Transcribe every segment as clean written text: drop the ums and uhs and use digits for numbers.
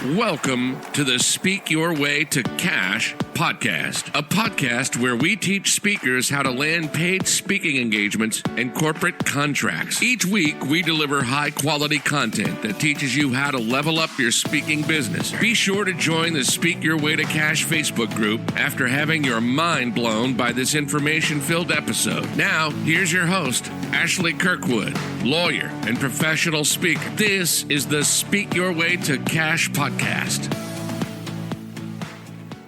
Welcome to the Speak Your Way to Cash podcast, a podcast where we teach speakers how to land paid speaking engagements and corporate contracts. Each week, we deliver high-quality content that teaches you how to level up your speaking business. Be sure to join the Speak Your Way to Cash Facebook group after having your mind blown by this information-filled episode. Now, here's your host, Ashley Kirkwood, lawyer and professional speaker. This is the Speak Your Way to Cash podcast.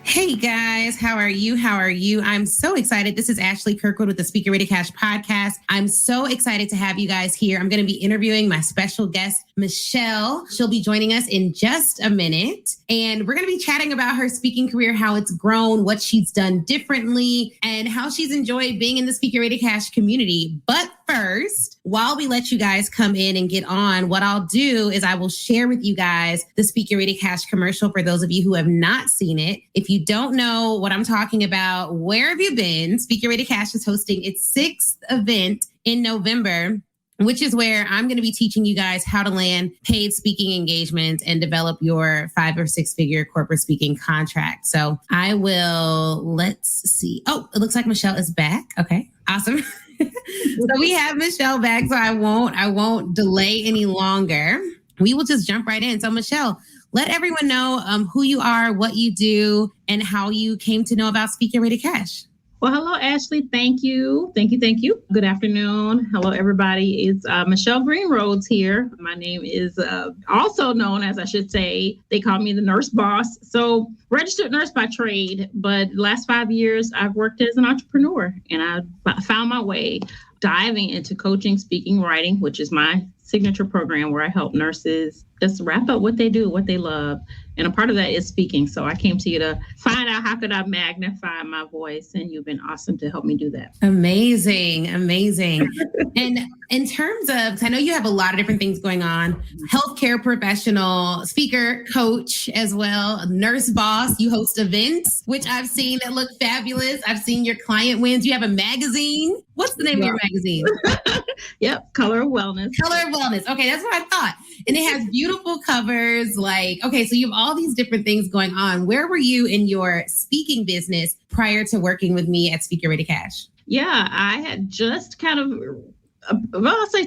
Hey guys, how are you? I'm so excited. This is Ashley Kirkwood with the Speak Your Way to Cash podcast. I'm so excited to have you guys here. I'm going to be interviewing my special guest, Michelle. She'll be joining us in just a minute. And we're going to be chatting about her speaking career, how it's grown, what she's done differently, and how she's enjoyed being in the Speak Your Way to Cash community. But first, while we let you guys come in and get on, what I'll do is I will share with you guys the Speak Your Way to Cash commercial for those of you who have not seen it. If you don't know what I'm talking about, where have you been? Speak Your Way to Cash is hosting its 6th event in November, which is where I'm going to be teaching you guys how to land paid speaking engagements and develop your 5 or 6 figure corporate speaking contract. So let's see. Oh, it looks like Michelle is back. Okay, awesome. So we have Michelle back, so I won't delay any longer. We will just jump right in. So Michelle, let everyone know who you are, what you do, and how you came to know about Speak Your Way to Cash. Well, hello, Ashley. Thank you. Good afternoon. Hello, everybody. It's Michelle Green-Rodgers here. My name is also known as, I should say, they call me the nurse boss. So registered nurse by trade, but the last 5 years I've worked as an entrepreneur, and I found my way diving into coaching, speaking, writing, which is my signature program where I help nurses just wrap up what they do, what they love. And a part of that is speaking. So I came to you to find out how could I magnify my voice, and you've been awesome to help me do that. Amazing. And in terms of, I know you have a lot of different things going on, healthcare professional, speaker, coach as well, nurse boss, you host events, which I've seen that look fabulous. I've seen your client wins. You have a magazine. What's the name of your magazine? Yep. Color of Wellness. Okay, that's what I thought. And it has beautiful covers. Okay, so you have all these different things going on. Where were you in your speaking business prior to working with me at Speak Your Way to Cash? Yeah, I had just kind of, I'll say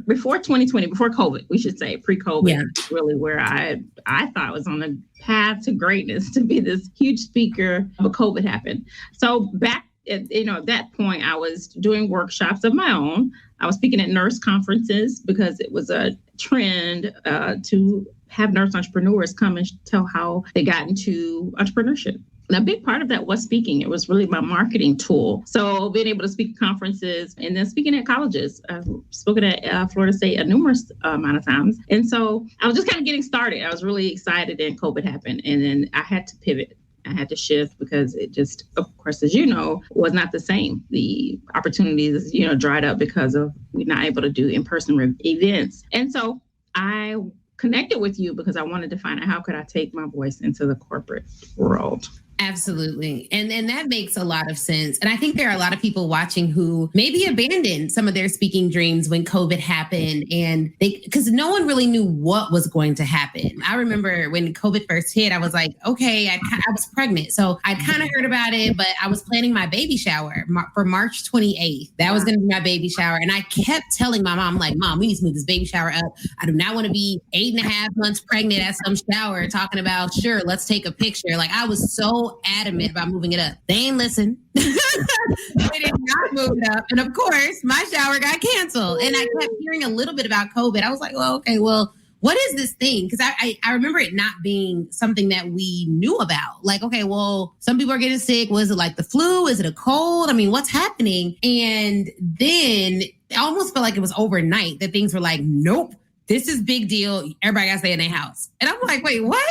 before 2020, before COVID, we should say pre-COVID, really where I thought I was on the path to greatness to be this huge speaker, but COVID happened. So back at that point, I was doing workshops of my own. I was speaking at nurse conferences because it was a trend to have nurse entrepreneurs come and tell how they got into entrepreneurship. And a big part of that was speaking. It was really my marketing tool. So being able to speak at conferences and then speaking at colleges. I've spoken at Florida State a numerous amount of times. And so I was just kind of getting started. I was really excited, and COVID happened. And then I had to pivot. I had to shift because it just, of course, as you know, was not the same. The opportunities, dried up because of we're not able to do in-person events. And so I connected with you because I wanted to find out how could I take my voice into the corporate world. Absolutely. And that makes a lot of sense. And I think there are a lot of people watching who maybe abandoned some of their speaking dreams when COVID happened, and because no one really knew what was going to happen. I remember when COVID first hit, I was like, okay, I was pregnant. So I kind of heard about it, but I was planning my baby shower for March 28th. That was going to be my baby shower. And I kept telling my mom, like, Mom, we need to move this baby shower up. I do not want to be 8.5 months pregnant at some shower talking about, sure, let's take a picture. Like, I was so adamant about moving it up. They ain't listen. They did not move it up. And of course, my shower got canceled. And I kept hearing a little bit about COVID. I was like, what is this thing? Because I remember it not being something that we knew about. Like, okay, well, some people are getting sick. Was it like the flu? Is it a cold? I mean, what's happening? And then I almost felt like it was overnight that things were like, nope, this is big deal. Everybody got to stay in their house. And I'm like, wait, what?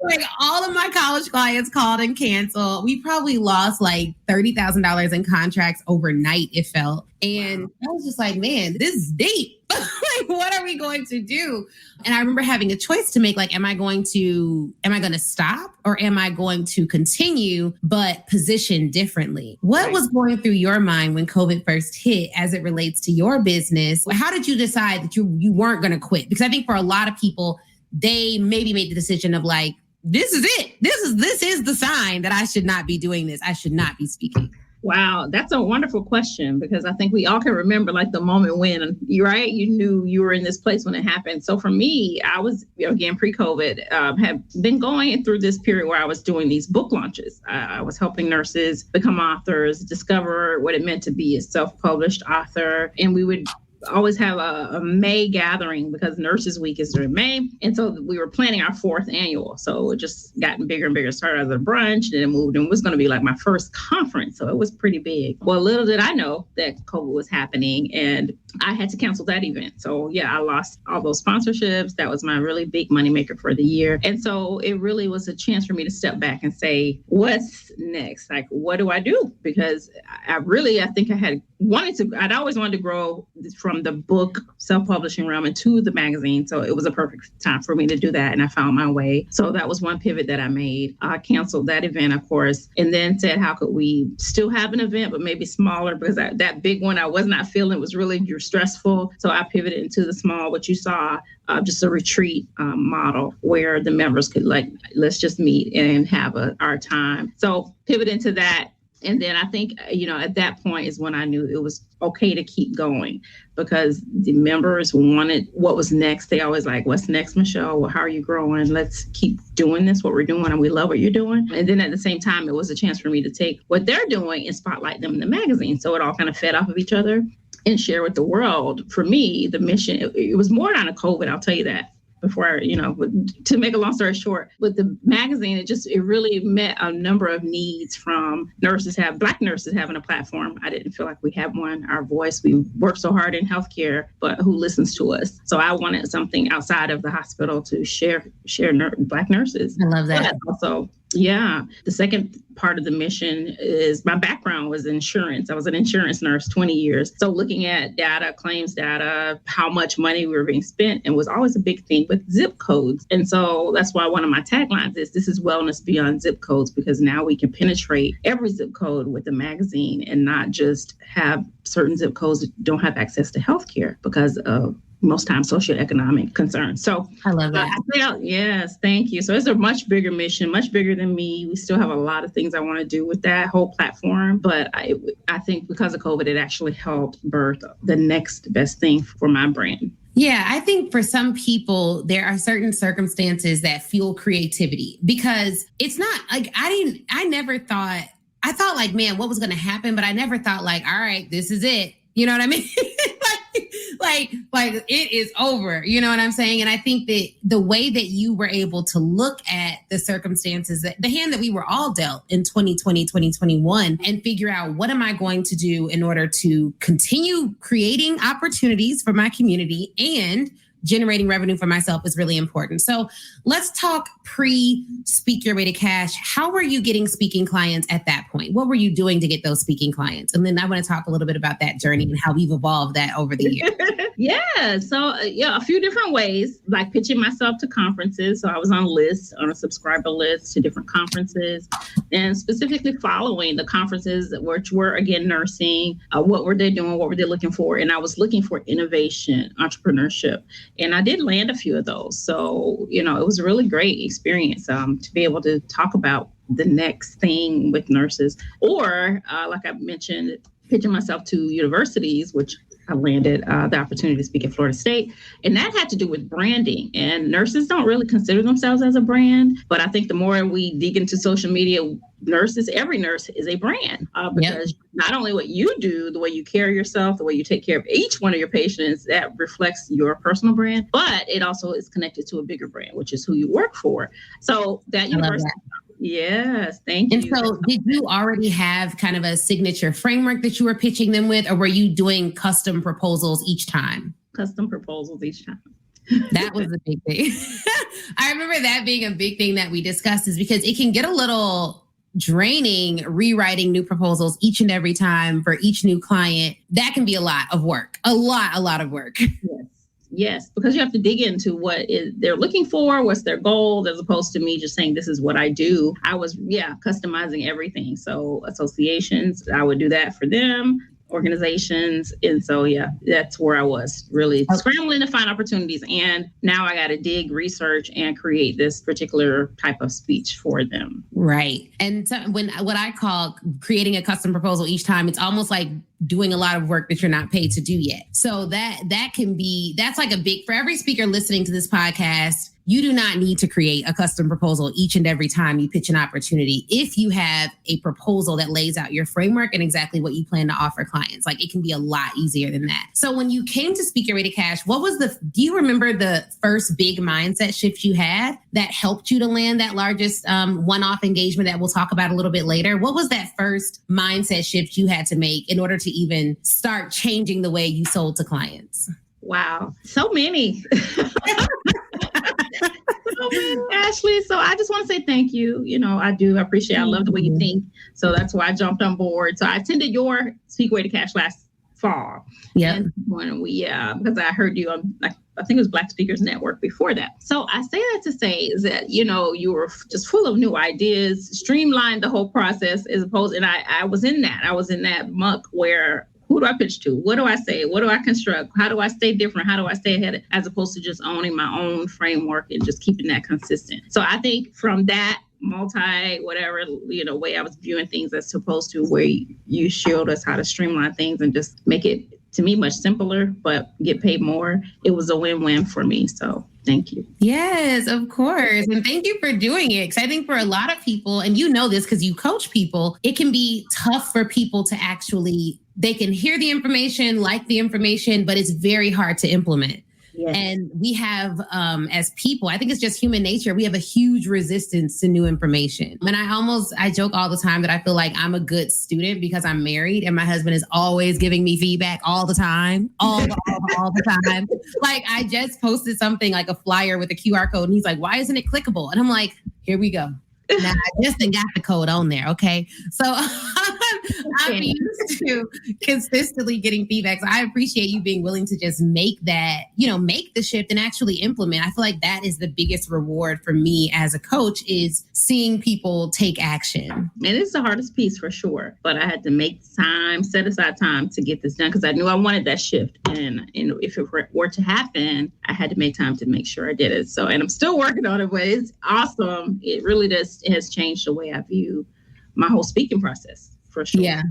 Like, all of my college clients called and canceled. We probably lost like $30,000 in contracts overnight, it felt. And I was just like, man, this is deep. Like, what are we going to do? And I remember having a choice to make, like, am I going to stop, or am I going to continue, but position differently? What was going through your mind when COVID first hit as it relates to your business? How did you decide that you weren't going to quit? Because I think for a lot of people, they maybe made the decision of like, this is it. This is the sign that I should not be doing this. I should not be speaking. Wow, that's a wonderful question, because I think we all can remember like the moment when you knew you were in this place when it happened. So for me, I was, again, pre-COVID, have been going through this period where I was doing these book launches. I was helping nurses become authors, discover what it meant to be a self-published author. And we would always have a May gathering, because Nurses Week is during May. And so we were planning our 4th annual. So it just gotten bigger and bigger. Started as a brunch, then it moved and was going to be like my first conference. So it was pretty big. Well, little did I know that COVID was happening, and I had to cancel that event. So yeah, I lost all those sponsorships. That was my really big moneymaker for the year. And so it really was a chance for me to step back and say, what's next? Like, what do I do? Because I think I'd always wanted to grow from the book self-publishing realm into the magazine. So it was a perfect time for me to do that. And I found my way. So that was one pivot that I made. I canceled that event, of course, and then said, how could we still have an event, but maybe smaller? Because that big one I was not feeling was really stressful. So I pivoted into the small, what you saw, just a retreat model where the members could let's just meet and have our time. So pivot into that. And then I think, at that point is when I knew it was okay to keep going, because the members wanted what was next. They always like, what's next, Michelle? Well, how are you growing? Let's keep doing this, what we're doing. And we love what you're doing. And then at the same time, it was a chance for me to take what they're doing and spotlight them in the magazine. So it all kind of fed off of each other and share with the world. For me, the mission, it was more out of COVID, I'll tell you that. Before, to make a long story short, with the magazine, it really met a number of needs from Black nurses having a platform. I didn't feel like we had one, our voice. We work so hard in healthcare, but who listens to us? So I wanted something outside of the hospital to share Black nurses. I love that. But also, yeah. The second part of the mission is my background was insurance. I was an insurance nurse 20 years. So looking at data, claims data, how much money we were being spent, and was always a big thing with zip codes. And so that's why one of my taglines is, this is wellness beyond zip codes, because now we can penetrate every zip code with the magazine and not just have certain zip codes that don't have access to healthcare because of most times socioeconomic concerns. So I love that. Yes, thank you. So it's a much bigger mission, much bigger than me. We still have a lot of things I want to do with that whole platform. But I think because of COVID, it actually helped birth the next best thing for my brand. Yeah, I think for some people, there are certain circumstances that fuel creativity, because it's not like I thought like, man, what was going to happen? But I never thought like, all right, this is it. You know what I mean? like it is over. You know what I'm saying? And I think that the way that you were able to look at the circumstances, that the hand that we were all dealt in 2020, 2021, and figure out, what am I going to do in order to continue creating opportunities for my community and generating revenue for myself, is really important. So let's talk pre-Speak Your Way to Cash. How were you getting speaking clients at that point? What were you doing to get those speaking clients? And then I want to talk a little bit about that journey and how we've evolved that over the years. Yeah. So a few different ways, like pitching myself to conferences. So I was on a subscriber list to different conferences, and specifically following the conferences, which were, again, nursing. What were they doing? What were they looking for? And I was looking for innovation, entrepreneurship. And I did land a few of those. So, it was a really great experience to be able to talk about the next thing with nurses. Or, like I mentioned, pitching myself to universities, which I landed the opportunity to speak at Florida State. And that had to do with branding. And nurses don't really consider themselves as a brand. But I think the more we dig into social media, every nurse is a brand, because not only what you do, the way you carry yourself, the way you take care of each one of your patients, that reflects your personal brand, but it also is connected to a bigger brand, which is who you work for. So that university. Yes, thank you. And so did you already have kind of a signature framework that you were pitching them with, or were you doing custom proposals each time? Custom proposals each time. That was a big thing. I remember that being a big thing that we discussed, is because it can get a little draining rewriting new proposals each and every time for each new client. That can be a lot of work, a lot of work. Yes, because you have to dig into what they're looking for, what's their goal, as opposed to me just saying, this is what I do. I was, customizing everything. So associations, I would do that for them. organizations. And so, yeah, that's where I was really scrambling to find opportunities. And now I got to dig, research, and create this particular type of speech for them. Right. And so what I call creating a custom proposal each time, it's almost like doing a lot of work that you're not paid to do yet. So that's like a big, for every speaker listening to this podcast, you do not need to create a custom proposal each and every time you pitch an opportunity. If you have a proposal that lays out your framework and exactly what you plan to offer clients, like it can be a lot easier than that. So when you came to Speak Your Way to Cash, do you remember the first big mindset shift you had that helped you to land that largest one-off engagement that we'll talk about a little bit later? What was that first mindset shift you had to make in order to even start changing the way you sold to clients? Wow. So many. Ashley. So I just want to say thank you. I do appreciate, I love the way you think. So that's why I jumped on board. So I attended your Speak Way to Cash last fall. Yeah. When because I heard you on, I think it was Black Speakers Network before that. So I say that to say is that, you were just full of new ideas, streamlined the whole process and I was in that muck where, who do I pitch to? What do I say? What do I construct? How do I stay different? How do I stay ahead, as opposed to just owning my own framework and just keeping that consistent? So I think from that way I was viewing things as opposed to where you showed us how to streamline things and just make it, to me, much simpler, but get paid more. It was a win-win for me. So thank you. Yes, of course. And thank you for doing it. Because I think for a lot of people, and you know this because you coach people, it can be tough for people to they can hear the information, like the information, but it's very hard to implement. Yes. And we have, as people, I think it's just human nature. We have a huge resistance to new information. And I joke all the time that I feel like I'm a good student because I'm married and my husband is always giving me feedback all the time, all the time. Like I just posted something like a flyer with a QR code and he's like, why isn't it clickable? And I'm like, here we go. Now I just got the code on there. Okay. So I'm used to consistently getting feedback. So I appreciate you being willing to just make that, make the shift and actually implement. I feel like that is the biggest reward for me as a coach, is seeing people take action. And it's the hardest piece for sure. But I had to set aside time to get this done because I knew I wanted that shift. And if it were to happen, I had to make time to make sure I did it. So, and I'm still working on it, but it's awesome. It really has changed the way I view my whole speaking process, for sure. Yeah.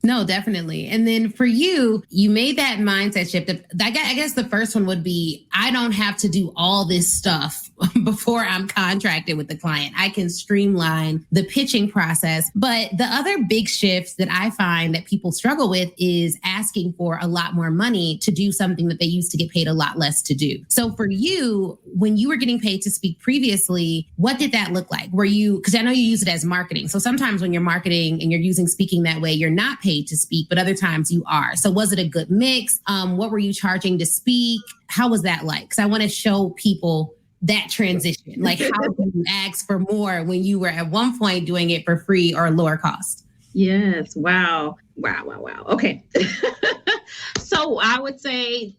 No, definitely. And then for you made that mindset shift. I guess the first one would be, I don't have to do all this stuff before I'm contracted with the client. I can streamline the pitching process. But the other big shift that I find that people struggle with is asking for a lot more money to do something that they used to get paid a lot less to do. So for you, when you were getting paid to speak previously, what did that look like? Because I know you use it as marketing. So sometimes when you're marketing and you're using speaking that way, you're not paid to speak, but other times you are. So was it a good mix? What were you charging to speak? How was that like? Because I want to show people that transition. Like, how did you ask for more when you were at one point doing it for free or lower cost? Yes. Wow. Okay. So I would say,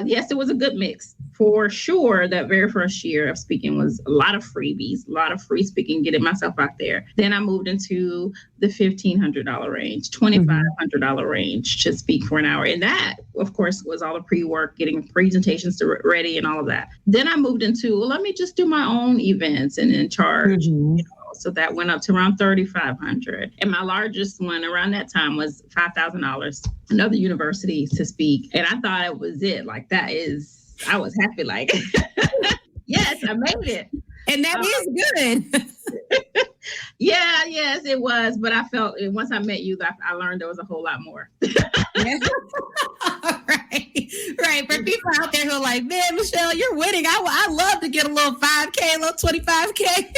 yes, it was a good mix. For sure, that very first year of speaking was a lot of freebies, a lot of free speaking, getting myself out there. Then I moved into the $1,500 range, $2,500 range to speak for an hour. And that, of course, was all the pre-work, getting presentations ready and all of that. Then I moved into, let me just do my own events and then charge. So that went up to around $3,500. And my largest one around that time was $5,000, another university to speak. And I thought it was it. Like, I was happy, like, yes, I made it. And that is good. Yeah, yes, it was. But I felt once I met you, I learned there was a whole lot more. Right. For people out there who are like, man, Michelle, you're winning. I love to get a little 5K, a little 25K.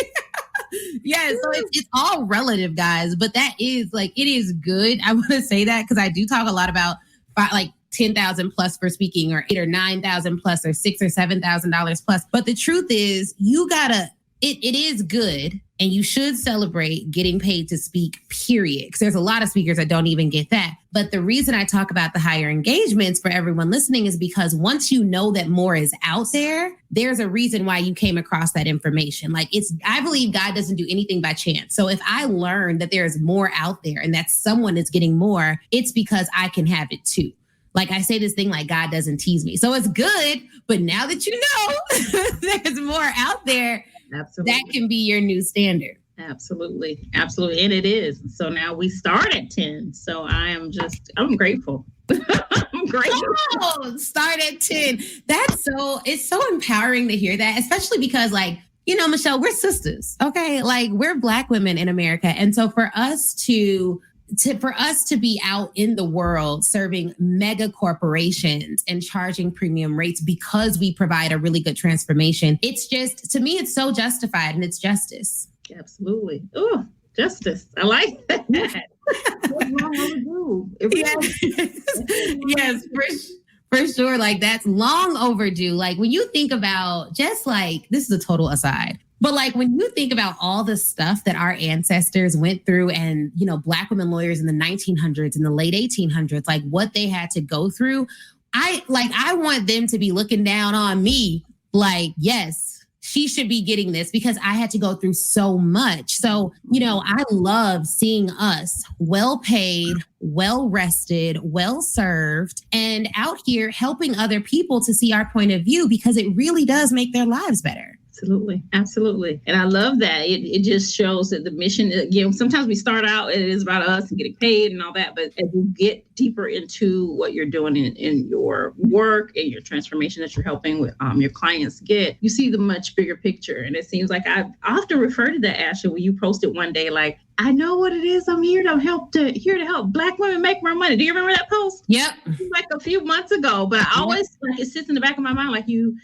Yeah, so it's all relative, guys. But that is it is good. I want to say that because I do talk a lot about $10,000 plus for speaking, or $8,000 or $9,000 plus, or $6,000 or $7,000 plus. But the truth is, it is good And you should celebrate getting paid to speak, period. Because there's a lot of speakers that don't even get that. But the reason I talk about the higher engagements for everyone listening is because once you know that more is out there, there's a reason why you came across that information. Like I believe God doesn't do anything by chance. So if I learn that there's more out there and that someone is getting more, it's because I can have it too. Like I say this thing like God doesn't tease me. So it's good. But now that you know there's more out there, absolutely, that can be your new standard. Absolutely. Absolutely. And it is. So now we start at 10. So I'm grateful. I'm grateful. Oh, start at 10. It's so empowering to hear that, especially because Michelle, we're sisters. Okay. Like we're Black women in America. And so for us to be out in the world serving mega corporations and charging premium rates because we provide a really good transformation, it's just, to me, it's so justified and it's justice. Absolutely. Oh, justice. I like that. Yes, for sure. Like that's long overdue. Like when you think about this is a total aside. But like when you think about all the stuff that our ancestors went through and, Black women lawyers in the 1900s and the late 1800s, like what they had to go through, I want them to be looking down on me like, yes, she should be getting this because I had to go through so much. So, I love seeing us well paid, well rested, well served, and out here helping other people to see our point of view because it really does make their lives better. Absolutely. Absolutely. And I love that. It just shows that the mission, again, sometimes we start out, it is about us and getting paid and all that. But as you get deeper into what you're doing in your work and your transformation that you're helping with your clients get, you see the much bigger picture. And it seems like I often refer to that, Ashley, when you posted one day, like, I know what it is. I'm here to help Black women make more money. Do you remember that post? Yep. Like a few months ago, but I always it sits in the back of my mind like you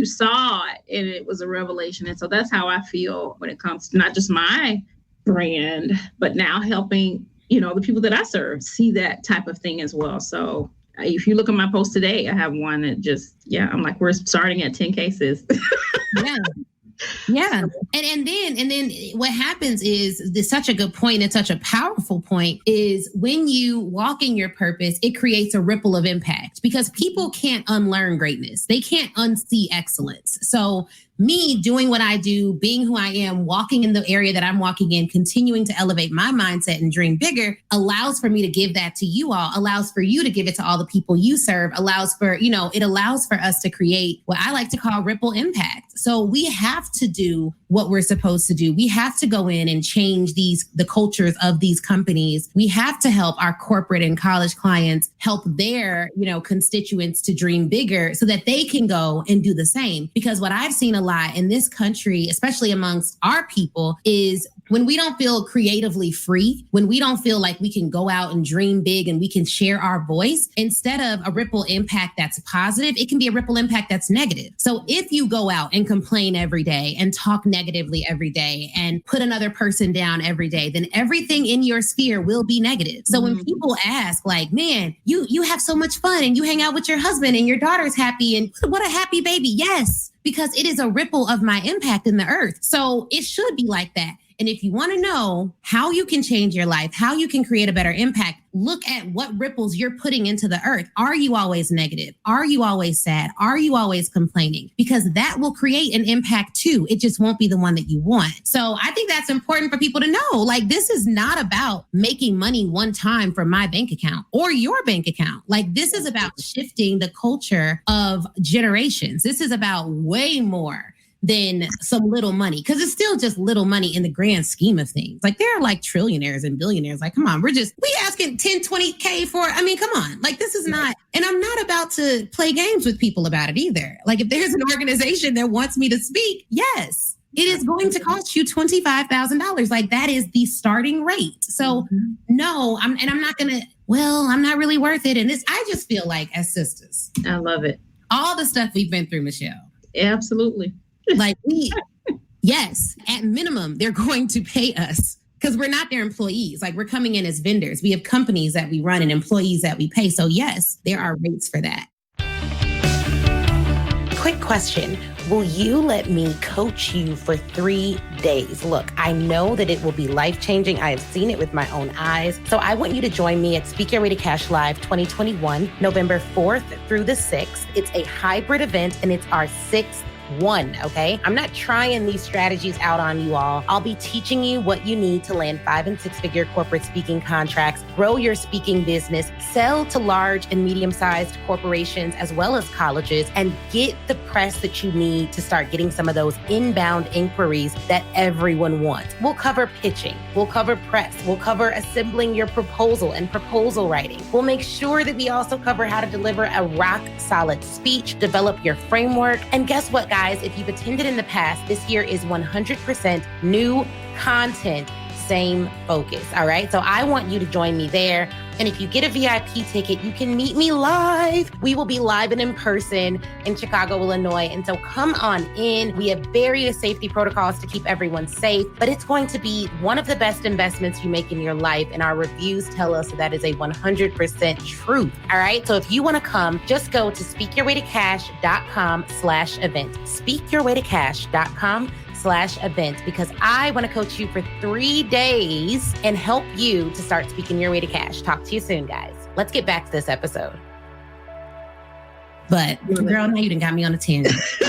saw it and it was a revelation. And so that's how I feel when it comes to not just my brand, but now helping, the people that I serve see that type of thing as well. So if you look at my post today, I have one that I'm like, we're starting at 10 cases. Yeah. Yeah. And then what happens is such a good point and such a powerful point is when you walk in your purpose, it creates a ripple of impact because people can't unlearn greatness. They can't unsee excellence. So me doing what I do, being who I am, walking in the area that I'm walking in, continuing to elevate my mindset and dream bigger allows for me to give that to you all, allows for you to give it to all the people you serve, allows for, it allows for us to create what I like to call ripple impact. So we have to do what we're supposed to do. We have to go in and change the cultures of these companies. We have to help our corporate and college clients help their, constituents to dream bigger so that they can go and do the same. Because what I've seen a lot in this country, especially amongst our people, is when we don't feel creatively free, when we don't feel like we can go out and dream big and we can share our voice, instead of a ripple impact that's positive, it can be a ripple impact that's negative. So if you go out and complain every day and talk negatively every day and put another person down every day, then everything in your sphere will be negative. So when people ask like, man, you have so much fun and you hang out with your husband and your daughter's happy and what a happy baby. Yes, because it is a ripple of my impact in the earth. So it should be like that. And if you want to know how you can change your life, how you can create a better impact, look at what ripples you're putting into the earth. Are you always negative? Are you always sad? Are you always complaining? Because that will create an impact too. It just won't be the one that you want. So I think that's important for people to know. Like, this is not about making money one time from my bank account or your bank account. Like, this is about shifting the culture of generations. This is about way more than some little money, because it's still just little money in the grand scheme of things. Like, there are like trillionaires and billionaires. Like, come on, we asking 10, 20K for, come on, like, this is not, and I'm not about to play games with people about it either. Like, if there's an organization that wants me to speak, yes, it is going to cost you $25,000. Like, that is the starting rate. So no, I'm not really worth it. And I just feel like, as sisters, I love it. All the stuff we've been through, Michelle. Absolutely. Like, yes, at minimum, they're going to pay us because we're not their employees. Like, we're coming in as vendors. We have companies that we run and employees that we pay. So yes, there are rates for that. Quick question. will you let me coach you for 3 days? Look, I know that it will be life-changing. I have seen it with my own eyes. So I want you to join me at Speak Your Way to Cash Live 2021, November 4th through the 6th. It's a hybrid event and it's our 6th one, okay? I'm not trying these strategies out on you all. I'll be teaching you what you need to land 5- and 6-figure corporate speaking contracts, grow your speaking business, sell to large and medium-sized corporations as well as colleges, and get the press that you need to start getting some of those inbound inquiries that everyone wants. We'll cover pitching. We'll cover press. We'll cover assembling your proposal and proposal writing. We'll make sure that we also cover how to deliver a rock-solid speech, develop your framework, and guess what, guys? If you've attended in the past, this year is 100% new content, same focus, all right? So I want you to join me there. And if you get a VIP ticket, you can meet me live. We will be live and in person in Chicago, Illinois. And so come on in. We have various safety protocols to keep everyone safe, but it's going to be one of the best investments you make in your life. And our reviews tell us that is a 100% truth. All right. So if you want to come, just go to speakyourwaytocash.com/event. Speakyourwaytocash.com/event, because I want to coach you for 3 days and help you to start speaking your way to cash. Talk to you soon, guys. Let's get back to this episode. But girl, now you done got me on a tangent. It's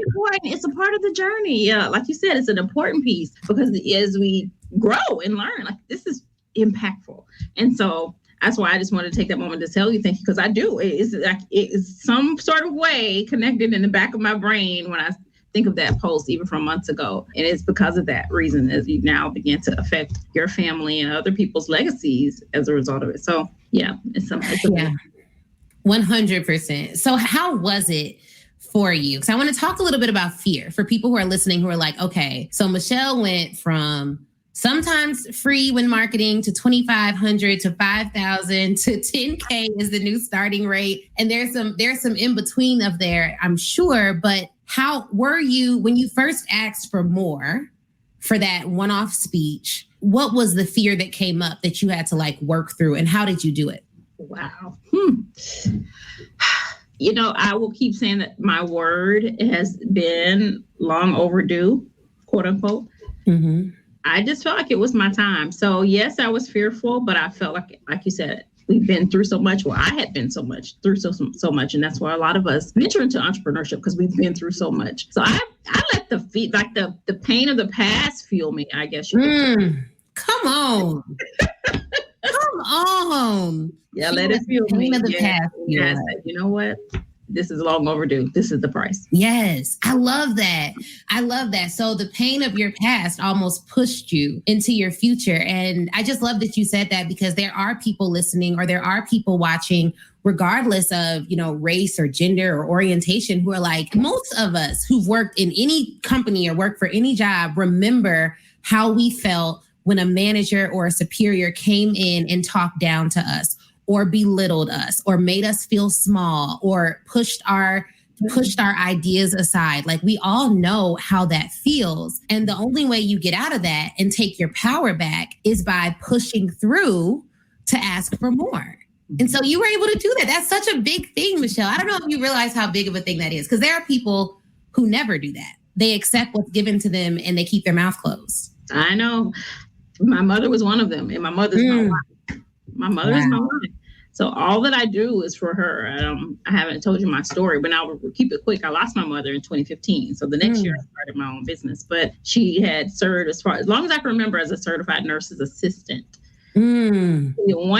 important. It's a part of the journey. Yeah, like you said, it's an important piece because as we grow and learn, like this is impactful. And so that's why I just wanted to take that moment to tell you thank you, because I do. It is some sort of way connected in the back of my brain when I think of that post even from months ago. And it's because of that reason as you now begin to affect your family and other people's legacies as a result of it. So yeah, it's 100%. So how was it for you? Because I want to talk a little bit about fear for people who are listening who are like, okay, so Michelle went from sometimes free when marketing to $2,500 to $5,000 to $10K is the new starting rate. And there's some in between of there, I'm sure. But how were you when you first asked for more for that one-off speech? What was the fear that came up that you had to like work through, and how did you do it? Wow. You know, I will keep saying that my word has been long overdue, quote unquote. Mm-hmm. I just felt like it was my time. So yes, I was fearful, but I felt like you said, we've been through so much. Well, I had been so much. And that's why a lot of us venture into entrepreneurship, because we've been through so much. So I let the pain of the past fuel me, I guess. Come on. Come on. Yeah, let it fuel me. Pain of the past. Yes. You know what? This is long overdue. This is the price. Yes. I love that. So the pain of your past almost pushed you into your future. And I just love that you said that, because there are people listening, or there are people watching, regardless of, race or gender or orientation, who are like, most of us who've worked in any company or worked for any job remember how we felt when a manager or a superior came in and talked down to us, or belittled us, or made us feel small, or pushed our ideas aside. Like, we all know how that feels. And the only way you get out of that and take your power back is by pushing through to ask for more. And so you were able to do that. That's such a big thing, Michelle. I don't know if you realize how big of a thing that is, because there are people who never do that. They accept what's given to them and they keep their mouth closed. I know. My mother was one of them, and my mother's my wife. My mother is my wife. So all that I do is for her. I haven't told you my story, but I'll keep it quick. I lost my mother in 2015. So the next year I started my own business, but she had served as long as I can remember as a certified nurse's assistant. 1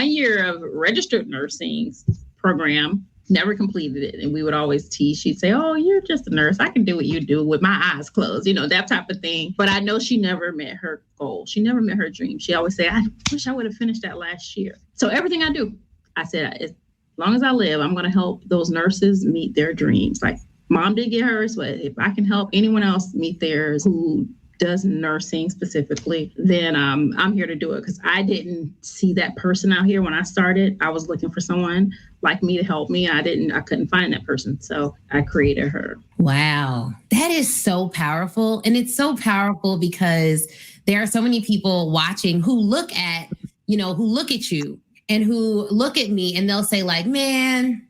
year of registered nursing program, never completed it. And we would always tease. She'd say, "Oh, you're just a nurse. I can do what you do with my eyes closed," that type of thing. But I know she never met her goal. She never met her dream. She always said, "I wish I would have finished that last year." So everything I do, I said, as long as I live, I'm going to help those nurses meet their dreams. Like, Mom did get hers, but if I can help anyone else meet theirs who does nursing specifically, then I'm here to do it, because I didn't see that person out here when I started. I was looking for someone like me to help me. I couldn't find that person. So I created her. Wow. That is so powerful. And it's so powerful because there are so many people watching who look at you and who look at me and they'll say like, man,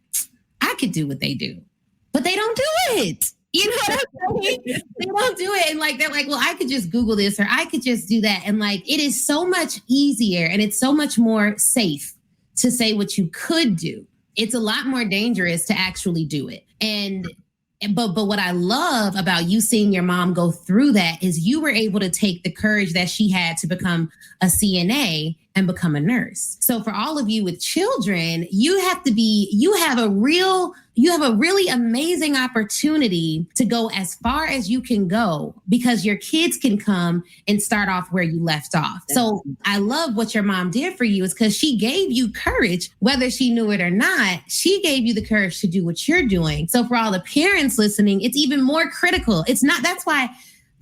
I could do what they do, but they don't do it. You know what I'm saying? They don't do it. And like, they're like, well, I could just Google this or I could just do that. And like, it is so much easier and it's so much more safe to say what you could do. It's a lot more dangerous to actually do it. But what I love about you seeing your mom go through that is you were able to take the courage that she had to become a CNA and become a nurse. So for all of you with children, you have a really amazing opportunity to go as far as you can go because your kids can come and start off where you left off. So I love what your mom did for you is because she gave you courage, whether she knew it or not, she gave you the courage to do what you're doing. So for all the parents listening, it's even more critical. That's why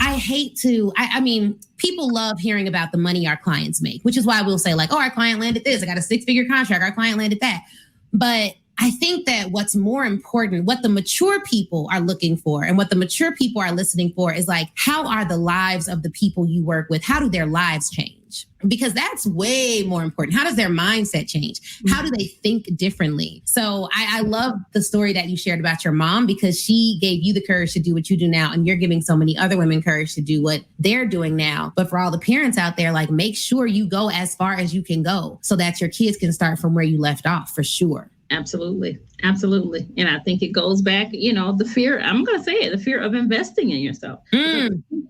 I mean, people love hearing about the money our clients make, which is why we'll say like, oh, our client landed this. I got a 6-figure contract. Our client landed that. But I think that what's more important, what the mature people are looking for and what the mature people are listening for is like, how are the lives of the people you work with? How do their lives change? Because that's way more important. How does their mindset change? How do they think differently? So I love the story that you shared about your mom because she gave you the courage to do what you do now. And you're giving so many other women courage to do what they're doing now. But for all the parents out there, like make sure you go as far as you can go so that your kids can start from where you left off for sure. Absolutely. Absolutely. And I think it goes back, the fear, I'm going to say it, the fear of investing in yourself.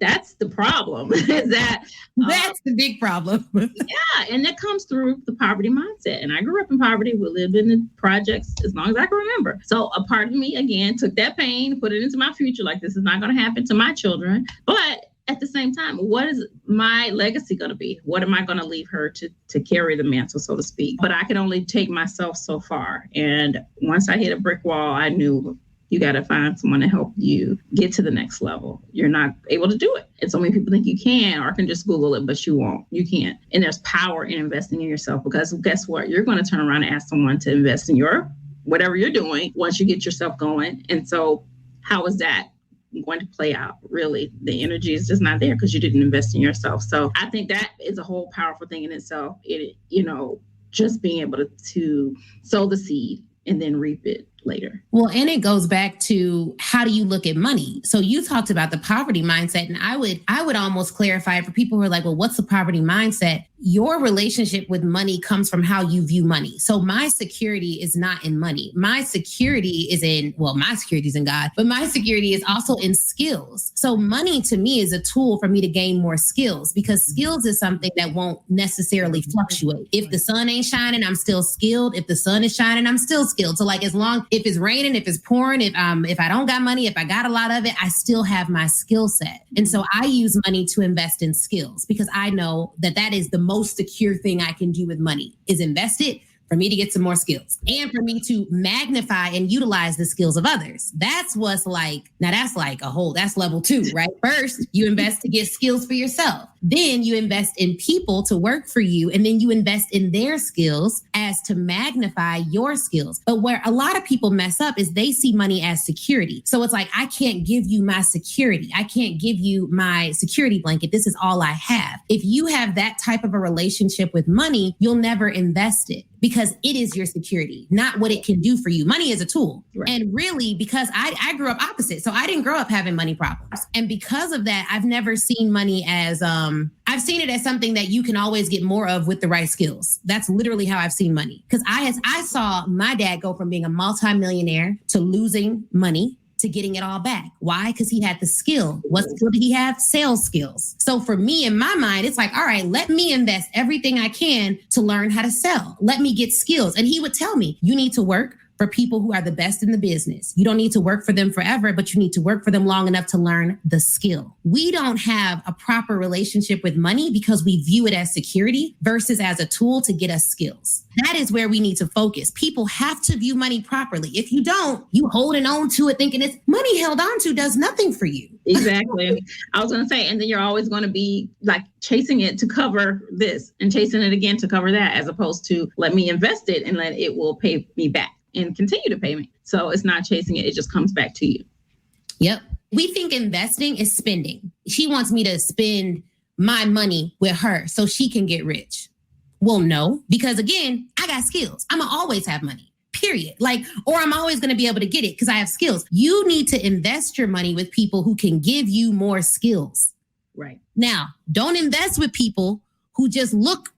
That's the problem. Is that that's the big problem. Yeah. And that comes through the poverty mindset. And I grew up in poverty. We lived in the projects as long as I can remember. So a part of me, again, took that pain, put it into my future. Like this is not going to happen to my children. But at the same time, what is my legacy going to be? What am I going to leave her to carry the mantle, so to speak? But I could only take myself so far. And once I hit a brick wall, I knew you got to find someone to help you get to the next level. You're not able to do it. And so many people think you can or can just Google it, but you won't. You can't. And there's power in investing in yourself because guess what? You're going to turn around and ask someone to invest in your whatever you're doing once you get yourself going. And so how is that going to play out? Really, the energy is just not there because you didn't invest in yourself. So I think that is a whole powerful thing in itself. Just being able to sow the seed and then reap it later. Well, and it goes back to how do you look at money? So you talked about the poverty mindset, and I would almost clarify for people who are like, well, what's the poverty mindset? Your relationship with money comes from how you view money. So my security is not in money. My security is my security is in God, but my security is also in skills. So money to me is a tool for me to gain more skills because skills is something that won't necessarily fluctuate. If the sun ain't shining, I'm still skilled. If the sun is shining, I'm still skilled. So like if it's raining, if it's pouring, if I don't got money, if I got a lot of it, I still have my skill set. And so I use money to invest in skills because I know that is the most secure thing I can do with money is invest it for me to get some more skills and for me to magnify and utilize the skills of others. That's what's like, now that's like that's level 2, right? First, you invest to get skills for yourself. Then you invest in people to work for you. And then you invest in their skills as to magnify your skills. But where a lot of people mess up is they see money as security. So it's like, I can't give you my security. I can't give you my security blanket. This is all I have. If you have that type of a relationship with money, you'll never invest it because it is your security, not what it can do for you. Money is a tool. Right. And really, because I grew up opposite. So I didn't grow up having money problems. And because of that, I've never seen money as, I've seen it as something that you can always get more of with the right skills. That's literally how I've seen money. Because I saw my dad go from being a multimillionaire to losing money to getting it all back. Why? Because he had the skill. What skill did he have? Sales skills. So for me, in my mind, it's like, all right, let me invest everything I can to learn how to sell. Let me get skills. And he would tell me, you need to work for people who are the best in the business. You don't need to work for them forever, but you need to work for them long enough to learn the skill. We don't have a proper relationship with money because we view it as security versus as a tool to get us skills. That is where we need to focus. People have to view money properly. If you don't, you holding on to it thinking it's money held on to does nothing for you. Exactly. I was going to say, and then you're always going to be like chasing it to cover this and chasing it again to cover that, as opposed to let me invest it and let it will pay me back and continue to pay me. So it's not chasing it. It just comes back to you. Yep. We think investing is spending. She wants me to spend my money with her so she can get rich. Well, no, because again, I got skills. I'm going to always have money. period. Like, or I'm always going to be able to get it because I have skills. You need to invest your money with people who can give you more skills. Right. Now, don't invest with people who just look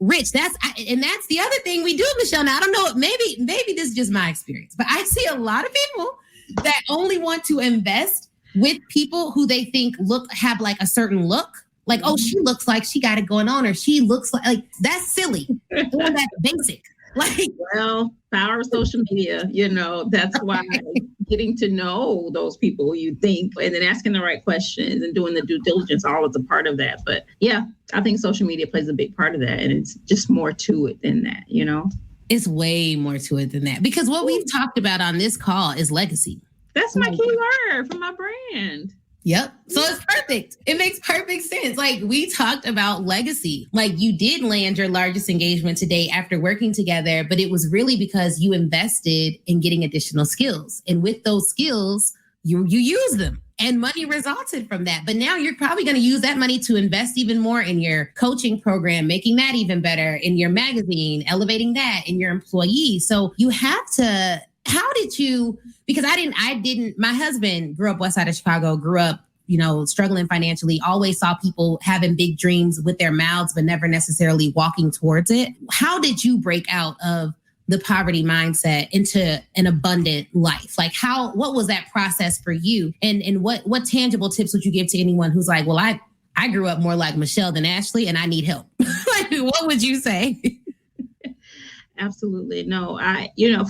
rich. That's the other thing we do, Michelle. Now, I don't know, maybe this is just my experience, but I see a lot of people that only want to invest with people who they think have like a certain look. Like, oh, she looks like she got it going on, or she looks like that's silly or that's basic. Like, well, power of social media, that's why getting to know those people you think, and then asking the right questions and doing the due diligence, all is a part of that. But yeah, I think social media plays a big part of that. And it's just more to it than that, It's way more to it than that, because what we've talked about on this call is legacy. That's my key word for my brand. Yep. So it's perfect. It makes perfect sense. Like, we talked about legacy. Like, you did land your largest engagement to date after working together, but it was really because you invested in getting additional skills. And with those skills, you use them, and money resulted from that. But now you're probably going to use that money to invest even more in your coaching program, making that even better, in your magazine, elevating that, in your employees. So you have to... How did you, because my husband grew up west side of Chicago, grew up, struggling financially, always saw people having big dreams with their mouths, but never necessarily walking towards it. How did you break out of the poverty mindset into an abundant life? Like, what was that process for you? And what tangible tips would you give to anyone who's like, well, I grew up more like Michelle than Ashley and I need help? Like, what would you say? Absolutely. No,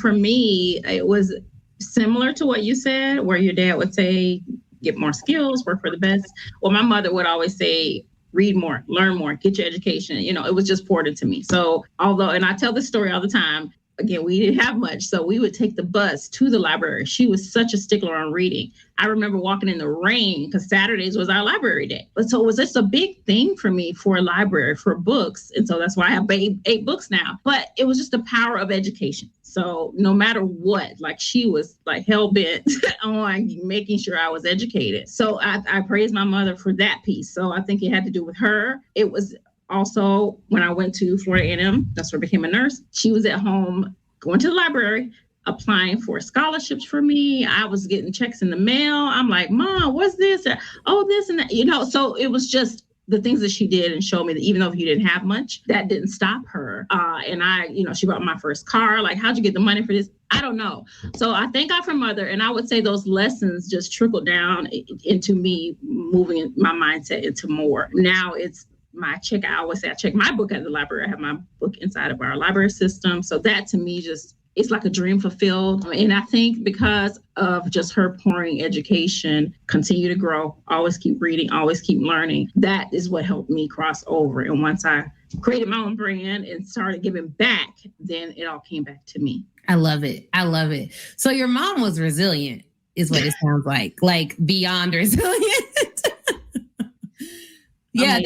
for me, it was similar to what you said, where your dad would say, get more skills, work for the best. Well, my mother would always say, read more, learn more, get your education. It was just poured into me. So and I tell this story all the time, again, we didn't have much. So we would take the bus to the library. She was such a stickler on reading. I remember walking in the rain because Saturdays was our library day. But so it was just a big thing for me for a library, for books. And so that's why I have 8 books now. But it was just the power of education. So no matter what, like, she was like hell bent on making sure I was educated. So I praise my mother for that piece. So I think it had to do with her. It was also when I went to Florida A&M, that's where I became a nurse. She was at home going to the library, applying for scholarships for me. I was getting checks in the mail. I'm like, Mom, what's this? Oh, this and that, so it was just the things that she did and showed me that even though you didn't have much, that didn't stop her. And she bought my first car. Like, how'd you get the money for this? I don't know. So I thank God for mother. And I would say those lessons just trickled down into me moving my mindset into more. Now it's my check. I always say I check my book at the library. I have my book inside of our library system. So that to me it's like a dream fulfilled. And I think because of just her pouring education, continue to grow, always keep reading, always keep learning. That is what helped me cross over. And once I created my own brand and started giving back, then it all came back to me. I love it. I love it. So your mom was resilient, is what it sounds like beyond resilient. Yeah,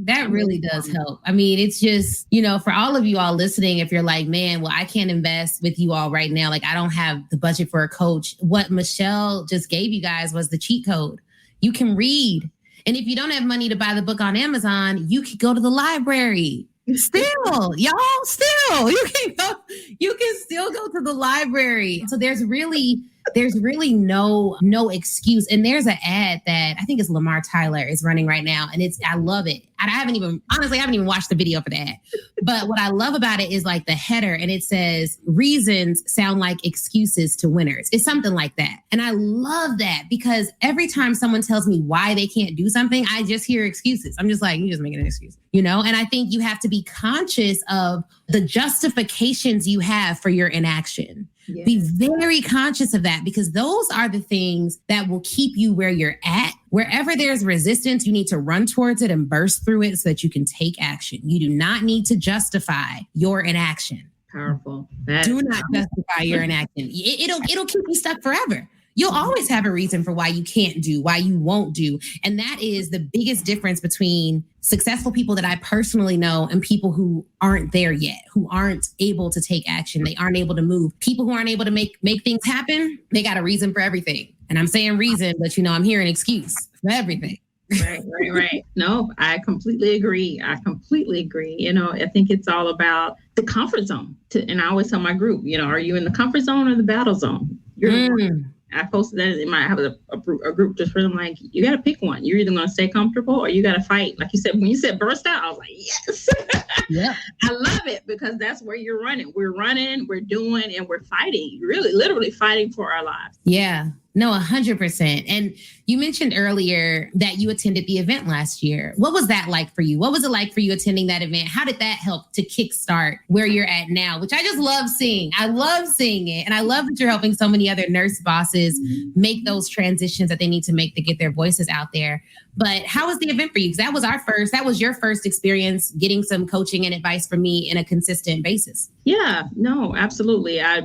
that really does help. I mean, it's just, for all of you all listening, if you're like, man, well, I can't invest with you all right now. Like, I don't have the budget for a coach. What Michelle just gave you guys was the cheat code. You can read. And if you don't have money to buy the book on Amazon, you can go to the library. Still, you can still go to the library. So there's really no excuse. And there's an ad that I think it's Lamar Tyler is running right now. And I love it. I haven't even watched the video for the ad. But what I love about it is like the header, and it says, reasons sound like excuses to winners. It's something like that. And I love that because every time someone tells me why they can't do something, I just hear excuses. I'm just like, you're just making an excuse, And I think you have to be conscious of the justifications you have for your inaction. Yes. Be very conscious of that, because those are the things that will keep you where you're at. Wherever there's resistance, you need to run towards it and burst through it so that you can take action. You do not need to justify your inaction. Powerful. Do not justify your inaction. It'll keep you stuck forever. You'll always have a reason for why you can't do, why you won't do. And that is the biggest difference between successful people that I personally know and people who aren't there yet, who aren't able to take action. They aren't able to move. People who aren't able to make things happen, they got a reason for everything. And I'm saying reason, but I'm hearing excuse for everything. Right. No, I completely agree. I think it's all about the comfort zone. And I always tell my group, are you in the comfort zone or the battle zone? I posted that I have a group just for them. Like, you got to pick one. You're either going to stay comfortable or you got to fight. Like you said, when you said burst out, I was like, yes. Yeah. I love it because that's where you're running. We're running, we're doing, and we're fighting, really, literally fighting for our lives. Yeah. No, 100%. And you mentioned earlier that you attended the event last year. What was that like for you? What was it like for you attending that event? How did that help to kickstart where you're at now, which I just love seeing. I love seeing it. And I love that you're helping so many other nurse bosses make those transitions that they need to make to get their voices out there. But how was the event for you? Because that was your first experience getting some coaching and advice from me in a consistent basis. Yeah, no, absolutely. I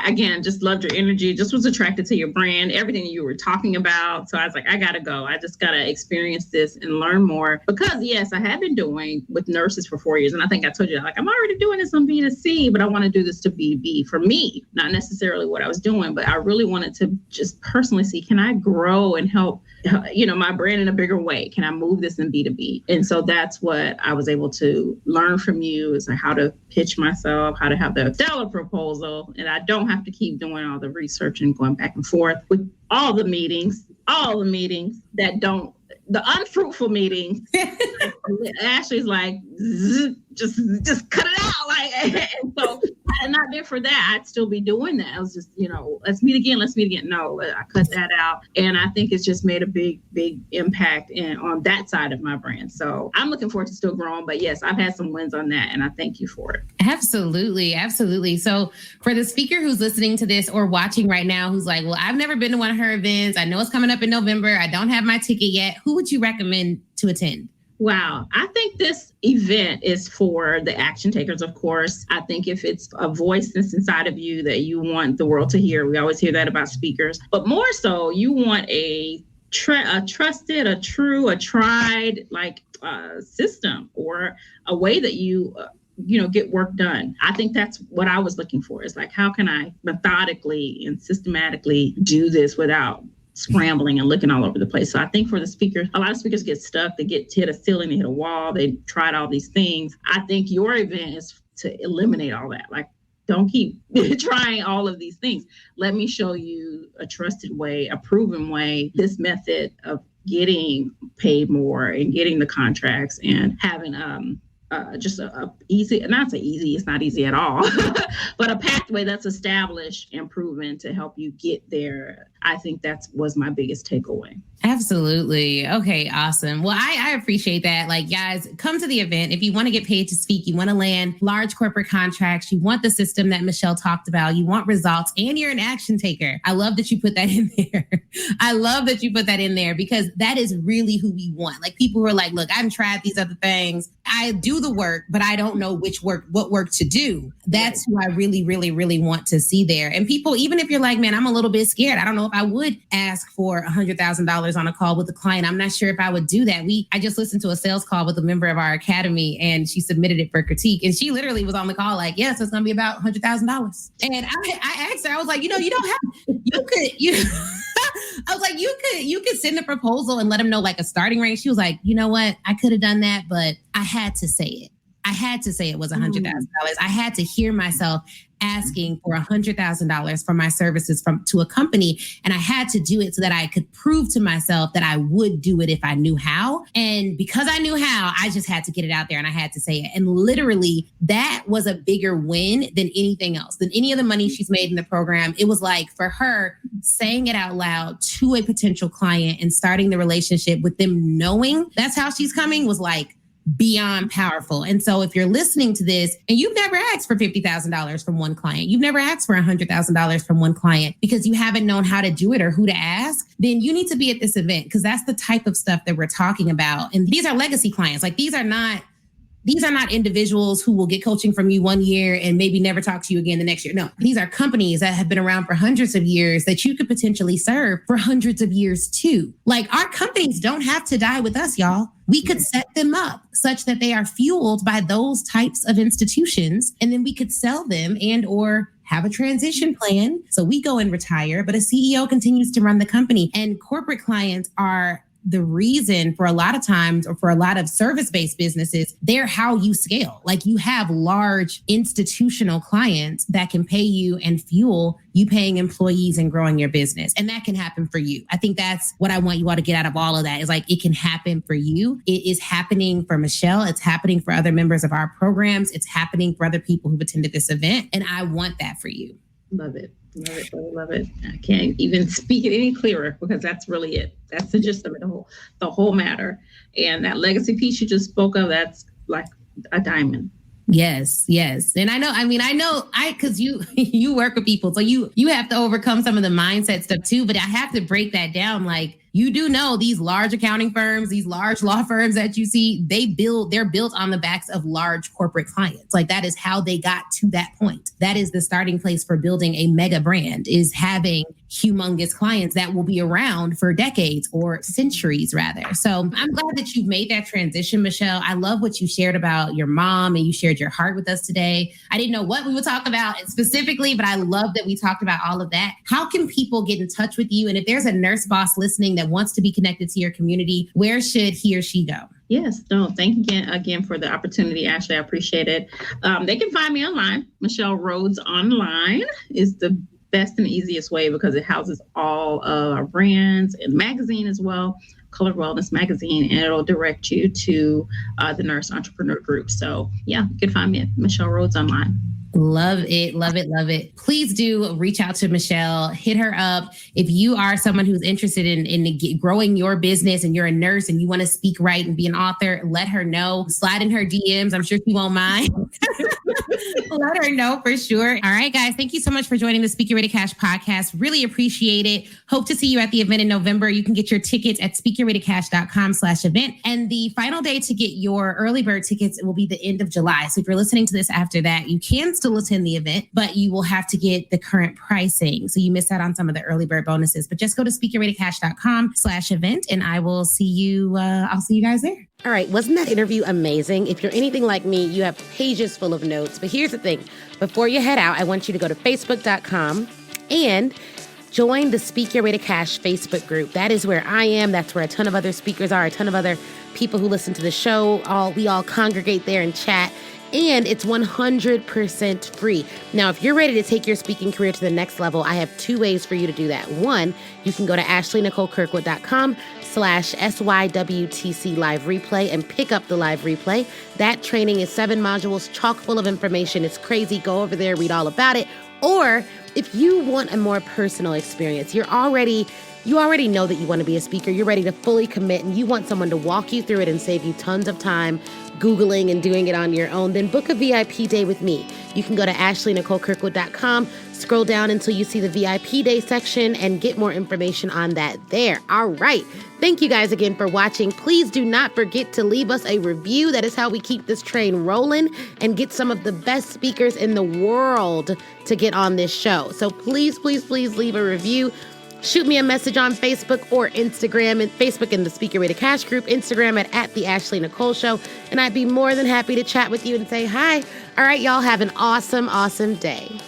again, just loved your energy, just was attracted to your brand, everything you were talking about. So I was like, I got to go. I just got to experience this and learn more because yes, I have been doing with nurses for 4 years. And I think I told you, like, I'm already doing this on B2C, but I want to do this to B2B for me, not necessarily what I was doing, but I really wanted to just personally see, can I grow and help, my brand in a bigger way? Can I move this in B2B? And so that's what I was able to learn from you, is how to pitch myself, how to have the stellar proposal. And I don't have to keep doing all the research and going back and forth with all the meetings that don't, the unfruitful meetings. Ashley's like, just cut it out. And so had it not been for that, I'd still be doing that. I was just, let's meet again. No, I cut that out. And I think it's just made a big impact on that side of my brand. So I'm looking forward to still growing. But yes, I've had some wins on that, and I thank you for it. Absolutely. So for the speaker who's listening to this or watching right now, who's like, well, I've never been to one of her events. I know it's coming up in November. I don't have my ticket yet. Who would you recommend to attend? Wow. I think this event is for the action takers, of course. I think if it's a voice that's inside of you that you want the world to hear, we always hear that about speakers, but more so you want a trusted, a tried system or a way that you get work done. I think that's what I was looking for, is like, how can I methodically and systematically do this without scrambling and looking all over the place. So I think for the speakers, a lot of speakers get stuck. They hit a ceiling, they hit a wall. They tried all these things. I think your event is to eliminate all that. Like, don't keep trying all of these things. Let me show you a trusted way, a proven way, this method of getting paid more and getting the contracts and having just a easy, not so easy, it's not easy at all, but a pathway that's established and proven to help you get there. I think that was my biggest takeaway. Absolutely. Okay, awesome. Well, I appreciate that. Like, guys, come to the event. If you want to get paid to speak, you want to land large corporate contracts, you want the system that Michelle talked about, you want results, and you're an action taker. I love that you put that in there. Because that is really who we want. Like, people who are like, look, I've tried these other things. I do the work, but I don't know what work to do. That's who I really, really, really want to see there. And people, even if you're like, man, I'm a little bit scared, I don't know if I would ask for $100,000 on a call with a client. I'm not sure if I would do that. I just listened to a sales call with a member of our academy, and she submitted it for critique. And she literally was on the call like, yes, it's going to be about $100,000. And I asked her, I was like, you don't have, I was like, you could send a proposal and let them know like a starting range. She was like, you know what? I could have done that, but I had to say it. I had to say it was $100,000. I had to hear myself asking for $100,000 for my services to a company. And I had to do it so that I could prove to myself that I would do it if I knew how. And because I knew how, I just had to get it out there and I had to say it. And literally that was a bigger win than anything else, than any of the money she's made in the program. It was like, for her, saying it out loud to a potential client and starting the relationship with them knowing that's how she's coming was like beyond powerful. And so if you're listening to this and you've never asked for $50,000 from one client, you've never asked for $100,000 from one client because you haven't known how to do it or who to ask, then you need to be at this event, because that's the type of stuff that we're talking about. And these are legacy clients. Like, these are not individuals who will get coaching from you 1 year and maybe never talk to you again the next year. No, these are companies that have been around for hundreds of years that you could potentially serve for hundreds of years too. Like, our companies don't have to die with us, y'all. We could set them up such that they are fueled by those types of institutions, and then we could sell them and or have a transition plan. So we go and retire, but a CEO continues to run the company. And corporate clients are the reason for a lot of times, or for a lot of service-based businesses, they're how you scale. Like, you have large institutional clients that can pay you and fuel you paying employees and growing your business. And that can happen for you. I think that's what I want you all to get out of all of that, is like, it can happen for you. It is happening for Michelle. It's happening for other members of our programs. It's happening for other people who've attended this event. And I want that for you. Love it. Love it. Love it. I can't even speak it any clearer, because that's really it. That's the gist of it, the whole matter. And that legacy piece you just spoke of, that's like a diamond. Yes. And I know, because you work with people, so you have to overcome some of the mindset stuff too, but I have to break that down. Like, you do know these large accounting firms, these large law firms that you see, they're built on the backs of large corporate clients. Like, that is how they got to that point. That is the starting place for building a mega brand, is having humongous clients that will be around for decades, or centuries rather. So I'm glad that you've made that transition, Michelle. I love what you shared about your mom, and you shared your heart with us today. I didn't know what we would talk about specifically, but I love that we talked about all of that. How can people get in touch with you? And if there's a nurse boss listening that wants to be connected to your community, where should he or she go? Yes, no, thank you again for the opportunity, Ashley. I appreciate it. They can find me online. Michelle Rhodes Online is the best and easiest way, because it houses all of our brands and magazine as well, Color Wellness Magazine, and it'll direct you to the Nurse Entrepreneur group. So yeah, you can find me at Michelle Rhodes Online. Love it. Love it. Love it. Please do reach out to Michelle, hit her up. If you are someone who's interested in growing your business, and you're a nurse and you want to speak right and be an author, let her know. Slide in her DMs. I'm sure she won't mind. Let her know for sure. All right, guys. Thank you so much for joining the Speak Your Way to Cash podcast. Really appreciate it. Hope to see you at the event in November. You can get your tickets at speakyourwaytocash.com/event. And the final day to get your early bird tickets will be the end of July. So if you're listening to this after that, you can still attend the event, but you will have to get the current pricing. So you miss out on some of the early bird bonuses, but just go to speakyourwaytocash.com/event, and I will see you. I'll see you guys there. All right. Wasn't that interview amazing? If you're anything like me, you have pages full of notes. But here's the thing. Before you head out, I want you to go to facebook.com and join the Speak Your Way to Cash Facebook group. That is where I am. That's where a ton of other speakers are, a ton of other people who listen to the show. We all congregate there and chat. And it's 100% free. Now, if you're ready to take your speaking career to the next level, I have 2 ways for you to do that. One, you can go to ashleynicolekirkwood.com/SYWTC live replay and pick up the live replay. That training is 7 modules, chock full of information. It's crazy. Go over there, read all about it. Or if you want a more personal experience, you already know that you want to be a speaker. You're ready to fully commit, and you want someone to walk you through it and save you tons of time Googling and doing it on your own, then book a VIP day with me. You can go to ashleynicolekirkwood.com, scroll down until you see the VIP day section, and get more information on that there. All right. Thank you guys again for watching. Please do not forget to leave us a review. That is how we keep this train rolling and get some of the best speakers in the world to get on this show. So please, please, please leave a review. Shoot me a message on Facebook or Instagram, and Facebook in the Speak Your Way to Cash group, Instagram at the Ashley Nicole Show. And I'd be more than happy to chat with you and say hi. All right, y'all have an awesome, awesome day.